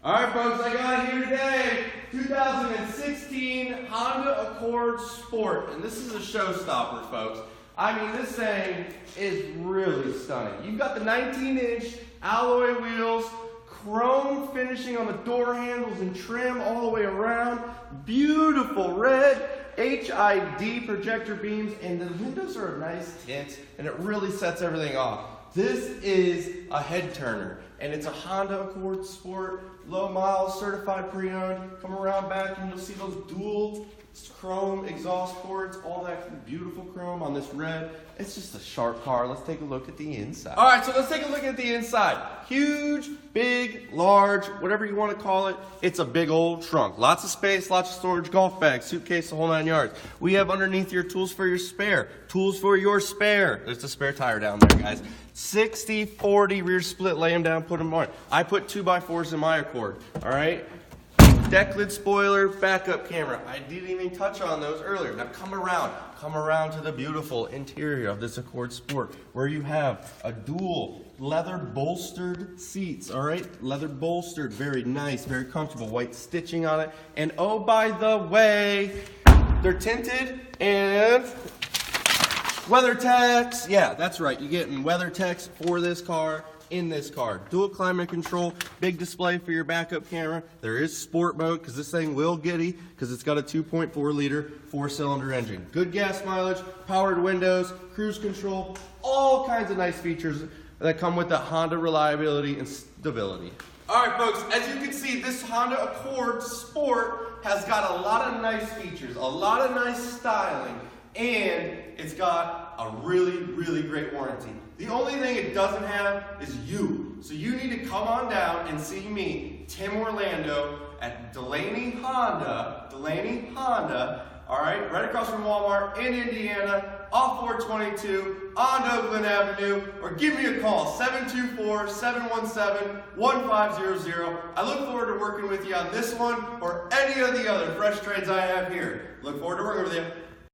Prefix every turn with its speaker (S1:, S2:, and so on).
S1: All right, folks, I got here today 2016 Honda Accord Sport, and this is a showstopper, folks. I mean, this thing is really stunning. You've got the 19-inch alloy wheels, chrome finishing on the door handles and trim all the way around, beautiful red HID projector beams, and the windows are a nice tint, and it really sets everything off. This is a head turner, and it's a Honda Accord Sport, low miles, certified pre-owned. Come around back and you'll see those dual chrome exhaust ports, all that beautiful chrome on this red. It's just a sharp car. Let's take a look at the inside. All right, so let's take a look at the inside. Huge, big, large, whatever you want to call it. It's a big old trunk. Lots of space, lots of storage, golf bag, suitcase, the whole 9 yards. We have underneath your tools for your spare. Tools for your spare. There's a spare tire down there, guys. 60-40 rear split. Lay them down, put them on. I put 2x4s in my Accord, all right? Deck lid spoiler, backup camera. I didn't even touch on those earlier. Now come around to the beautiful interior of this Accord Sport, where you have a dual leather bolstered seats, all right? Leather bolstered, very nice, very comfortable, white stitching on it. And oh, by the way, they're tinted and WeatherTech. Yeah, that's right. You're getting WeatherTech for this car. In this car, dual climate control, big display for your backup camera. There is sport mode because this thing will giddy because it's got a 2.4 liter 4-cylinder engine. Good gas mileage, powered windows, cruise control, all kinds of nice features that come with the Honda reliability and stability. All right, folks, as you can see, this Honda Accord Sport has got a lot of nice features, a lot of nice styling, and it's got a really, really great warranty. The only thing it doesn't have is you. So you need to come on down and see me, Tim Orlando, at Delaney Honda, all right, right across from Walmart in Indiana, off 422 on Oakland Avenue, or give me a call, 724-717-1500. I look forward to working with you on this one or any of the other fresh trades I have here. Look forward to working with you.